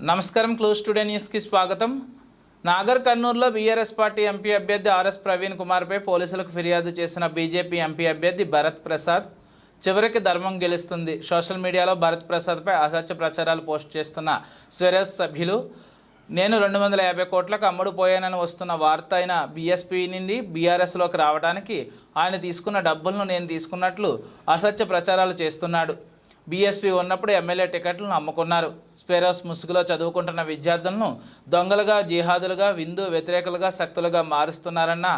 నమస్కారం. Close today న్యూస్కి స్వాగతం. నాగర్ కర్నూలులో బీఆర్ఎస్ పార్టీ ఎంపీ అభ్యర్థి ఆర్ఎస్ ప్రవీణ్ కుమార్పై పోలీసులకు ఫిర్యాదు చేసిన బీజేపీ ఎంపీ అభ్యర్థి భరత్ ప్రసాద్ చివరికి ధర్మం గెలుస్తుంది. సోషల్ మీడియాలో భరత్ ప్రసాద్పై అసత్య ప్రచారాలు పోస్ట్ చేస్తున్న స్వెరస్ సభ్యులు నేను 250 కోట్లకు అమ్ముడు పోయానని వస్తున్న వార్త అయిన బీఎస్పీ నుండి బీఆర్ఎస్లోకి రావడానికి ఆయన తీసుకున్న డబ్బులను నేను తీసుకున్నట్లు అసత్య ప్రచారాలు చేస్తున్నాడు. బీఎస్పీ ఉన్నప్పుడు ఎమ్మెల్యే టికెట్లను అమ్ముకున్నారు. స్పెరోస్ ముసుగులో చదువుకుంటున్న విద్యార్థులను దొంగలుగా, జిహాదులుగా, విందు వ్యతిరేకులుగా, శక్తులుగా మారుస్తున్నారన్న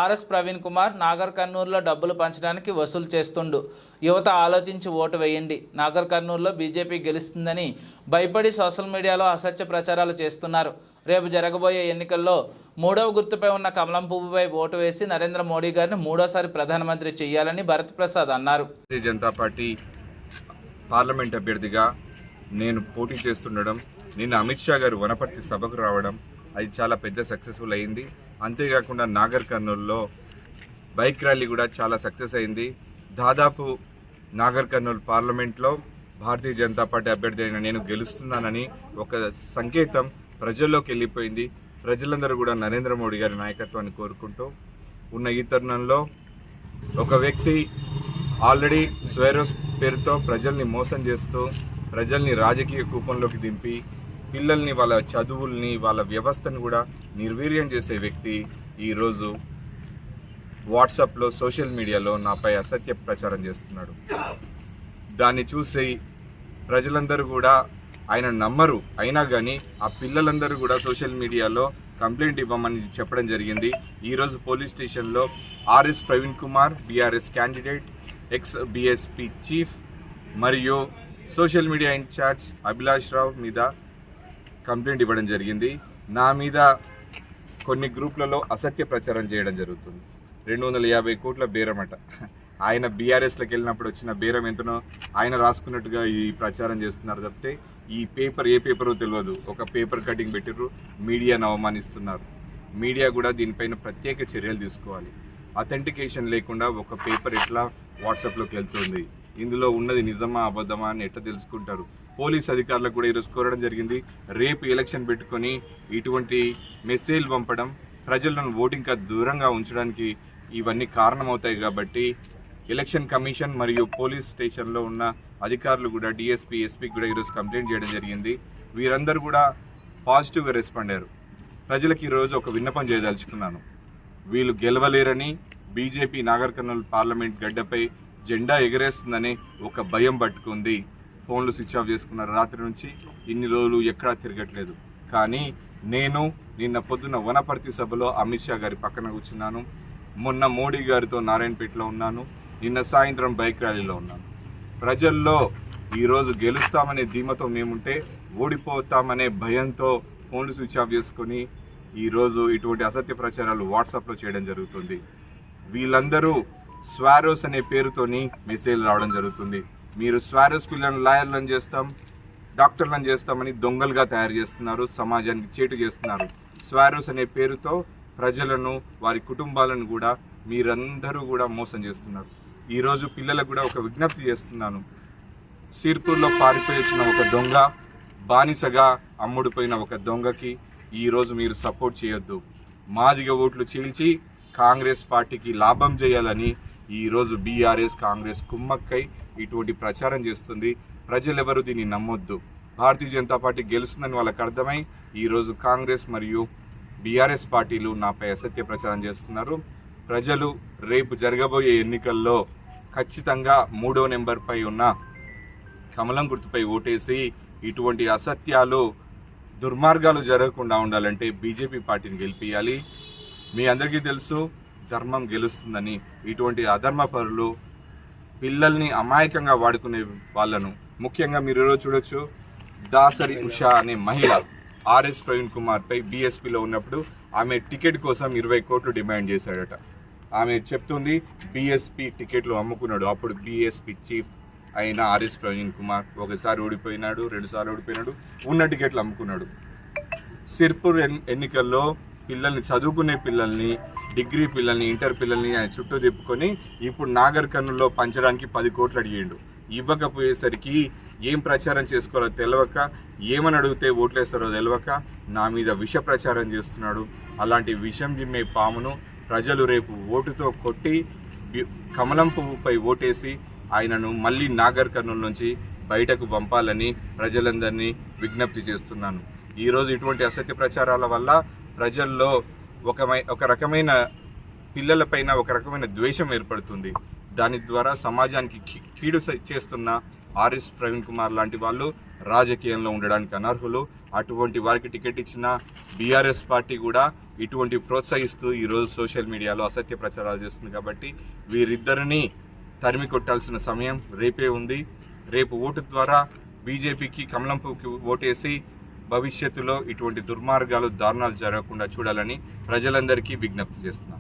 ఆర్ఎస్ ప్రవీణ్ కుమార్ నాగర్ కర్నూలులో డబ్బులు పంచడానికి వసూలు చేస్తుండు. యువత ఆలోచించి ఓటు వేయండి. నాగర్ కర్నూలులో బీజేపీ గెలుస్తుందని భయపడి సోషల్ మీడియాలో అసత్య ప్రచారాలు చేస్తున్నారు. రేపు జరగబోయే ఎన్నికల్లో 3వ గుర్తుపై ఉన్న కమలం పువ్వుపై ఓటు వేసి నరేంద్ర మోడీ గారిని 3వ ప్రధానమంత్రి చేయాలని భరత్ ప్రసాద్ అన్నారు. జనతా పార్టీ పార్లమెంట్ అభ్యర్థిగా నేను పోటీ చేస్తుండడం, నిన్న అమిత్ షా గారు వనపర్తి సభకు రావడం, అది చాలా పెద్ద సక్సెస్ఫుల్ అయింది. అంతేకాకుండా నాగర్ కర్నూలులో బైక్ ర్యాలీ కూడా చాలా సక్సెస్ అయింది. దాదాపు నాగర్ కర్నూలు పార్లమెంట్లో భారతీయ జనతా పార్టీ అభ్యర్థి అయిన నేను గెలుస్తున్నానని ఒక సంకేతం ప్రజల్లోకి వెళ్ళిపోయింది. ప్రజలందరూ కూడా నరేంద్ర మోడీ గారి నాయకత్వాన్ని కోరుకుంటూ ఉన్న ఈ తరుణంలో ఒక వ్యక్తి ఆల్రెడీ స్వెరోస్ పేరుతో ప్రజల్ని మోసం చేస్తూ ప్రజల్ని రాజకీయ కూపంలోకి దింపి పిల్లల్ని, వాళ్ళ చదువుల్ని, వాళ్ళ వ్యవస్థను కూడా నిర్వీర్యం చేసే వ్యక్తి ఈరోజు వాట్సాప్లో, సోషల్ మీడియాలో నాపై అసత్య ప్రచారం చేస్తున్నాడు. దాన్ని చూసి ప్రజలందరూ కూడా ఆయన నమ్మరు. అయినా కానీ ఆ పిల్లలందరూ కూడా సోషల్ మీడియాలో కంప్లైంట్ ఇవ్వమని చెప్పడం జరిగింది. ఈరోజు పోలీస్ స్టేషన్లో RS Praveen Kumar, BRS candidate, X BSP chief మరియు సోషల్ మీడియా ఇన్ఛార్జ్ అభిలాష్ రావు మీద కంప్లైంట్ ఇవ్వడం జరిగింది. నా మీద కొన్ని గ్రూప్లలో అసత్య ప్రచారం చేయడం జరుగుతుంది. 250 కోట్ల బేరమట. ఆయన బీఆర్ఎస్లోకి వెళ్ళినప్పుడు వచ్చిన బేరం ఎంతనో ఆయన రాసుకున్నట్టుగా ఈ ప్రచారం చేస్తున్నారు తప్పితే ఈ పేపర్ ఏ పేపరో తెలియదు. ఒక పేపర్ కటింగ్ పెట్టిర్రు, మీడియాను అవమానిస్తున్నారు. మీడియా కూడా దీనిపైన ప్రత్యేక చర్యలు తీసుకోవాలి. అథెంటికేషన్ లేకుండా ఒక పేపర్ ఎట్లా వాట్సాప్లోకి వెళ్తుంది, ఇందులో ఉన్నది నిజమా అబద్ధమా అని ఎట్లా తెలుసుకుంటారు? పోలీస్ అధికారులకు కూడా ఈరోజు కోరడం జరిగింది. రేపు ఎలక్షన్ పెట్టుకొని ఇటువంటి మెసేజ్ పంపడం ప్రజలను ఓటింగ్కి దూరంగా ఉంచడానికి ఇవన్నీ కారణమవుతాయి. కాబట్టి ఎలక్షన్ కమిషన్ మరియు పోలీస్ స్టేషన్లో ఉన్న అధికారులు కూడా డిఎస్పీ, ఎస్పీకి కూడా ఈరోజు కంప్లైంట్ చేయడం జరిగింది. వీరందరూ కూడా పాజిటివ్గా రెస్పాండ్ అయ్యారు. ప్రజలకు ఈరోజు ఒక విన్నపం చేయదలుచుకున్నాను. వీళ్ళు గెలవలేరని, బీజేపీ నాగర్ కర్నూలు పార్లమెంట్ గడ్డపై జెండా ఎగరేస్తుందని ఒక భయం పట్టుకుంది. ఫోన్లు స్విచ్ ఆఫ్ చేసుకున్నారు. రాత్రి నుంచి ఇన్ని రోజులు ఎక్కడా తిరగట్లేదు. కానీ నేను నిన్న పొద్దున్న వనపర్తి సభలో అమిత్ షా గారి పక్కన కూర్చున్నాను. మొన్న మోడీ గారితో నారాయణపేటలో ఉన్నాను. నిన్న సాయంత్రం బైక్ ర్యాలీలో ఉన్నాను. ప్రజల్లో ఈరోజు గెలుస్తామనే ధీమతో మేముంటే ఓడిపోతామనే భయంతో ఫోన్లు స్విచ్ ఆఫ్ చేసుకొని ఈరోజు ఇటువంటి అసత్య ప్రచారాలు వాట్సాప్లో చేయడం జరుగుతుంది. వీళ్ళందరూ స్వారోస్ అనే పేరుతోని మెసేజ్ రావడం జరుగుతుంది. మీరు స్వారోస్ పిల్లలను లాయర్లను చేస్తాం, డాక్టర్లను చేస్తామని దొంగలుగా తయారు చేస్తున్నారు, సమాజానికి చేటు చేస్తున్నారు. స్వారోస్ అనే పేరుతో ప్రజలను, వారి కుటుంబాలను కూడా మీరందరూ కూడా మోసం చేస్తున్నారు. ఈరోజు పిల్లలకు కూడా ఒక విజ్ఞప్తి చేస్తున్నాను. సిర్పూర్లో పారిపోయి వచ్చిన ఒక దొంగ, బానిసగా అమ్ముడుపోయిన ఒక దొంగకి ఈరోజు మీరు సపోర్ట్ చేయొద్దు. మాదిగ ఓట్లు చీల్చి కాంగ్రెస్ పార్టీకి లాభం చేయాలని ఈరోజు బీఆర్ఎస్, కాంగ్రెస్ కుమ్మక్కై ఇటువంటి ప్రచారం చేస్తుంది. ప్రజలెవరూ దీన్ని నమ్మొద్దు. భారతీయ జనతా పార్టీ గెలుస్తుందని వాళ్ళకి అర్థమై ఈరోజు కాంగ్రెస్ మరియు బీఆర్ఎస్ పార్టీలు నాపై అసత్య ప్రచారం చేస్తున్నారు. ప్రజలు రేపు జరగబోయే ఎన్నికల్లో ఖచ్చితంగా 3వ నెంబర్పై ఉన్న కమలం గుర్తుపై ఓటేసి ఇటువంటి అసత్యాలు, దుర్మార్గాలు జరగకుండా ఉండాలంటే బీజేపీ పార్టీని గెలిపియాలి. మీ అందరికీ తెలుసు ధర్మం గెలుస్తుందని. ఇటువంటి అధర్మ పరులు, పిల్లల్ని అమాయకంగా వాడుకునే వాళ్ళను, ముఖ్యంగా మీరు ఈరోజు చూడొచ్చు, దాసరి ఉషా అనే మహిళ ఆర్ఎస్ ప్రవీణ్ కుమార్పై బీఎస్పీలో ఉన్నప్పుడు ఆమె టికెట్ కోసం 20 కోట్లు డిమాండ్ చేశాడట. ఆమె చెప్తుంది బీఎస్పీ టికెట్లు అమ్ముకున్నాడు. అప్పుడు బీఎస్పీ చీఫ్ అయిన ఆర్ఎస్ ప్రవీణ్ కుమార్ ఒకసారి ఓడిపోయినాడు, 2 సార్లు ఓడిపోయినాడు, ఉన్న టికెట్లు అమ్ముకున్నాడు. సిర్పూర్ ఎన్నికల్లో పిల్లల్ని, చదువుకునే పిల్లల్ని, డిగ్రీ పిల్లల్ని, ఇంటర్ పిల్లల్ని ఆయన చుట్టూ తిప్పుకొని ఇప్పుడు నాగర్ కర్నూలులో పంచడానికి 10 కోట్లు అడిగిండు. ఇవ్వకపోయేసరికి ఏం ప్రచారం చేసుకోవాలో తెలియక, ఏమని అడిగితే ఓట్లేస్తారో తెలియక నా మీద విష ప్రచారం చేస్తున్నాడు. అలాంటి విషం జిమ్మే పామును ప్రజలు రేపు ఓటుతో కొట్టి కమలం పువ్వుపై ఓటేసి ఆయనను మళ్ళీ నాగర్ కర్నూలు నుంచి బయటకు పంపాలని ప్రజలందరినీ విజ్ఞప్తి చేస్తున్నాను. ఈరోజు ఇటువంటి అసత్య ప్రచారాల వల్ల ప్రజల్లో ఒక రకమైన పిల్లలపైన ఒక రకమైన ద్వేషం ఏర్పడుతుంది. దాని ద్వారా సమాజానికి కీడు చేస్తున్న ఆర్ఎస్ ప్రవీణ్ కుమార్ లాంటి వాళ్ళు రాజకీయంలో ఉండడానికి అనర్హులు. అటువంటి వారికి టికెట్ ఇచ్చిన బీఆర్ఎస్ పార్టీ కూడా ఇటువంటి ప్రోత్సహిస్తూ ఈరోజు సోషల్ మీడియాలో అసత్య ప్రచారాలు చేస్తుంది. కాబట్టి వీరిద్దరిని తరిమి కొట్టాల్సిన సమయం రేపే ఉంది. రేపు ఓటు ద్వారా బీజేపీకి కమలం పువ్వుకి ఓటేసి భవిష్యత్తులో ఇటువంటి దుర్మార్గాలు దారుణాలు జరగకుండా చూడాలని ప్రజలందరికీ విజ్ఞప్తి చేస్తున్నారు.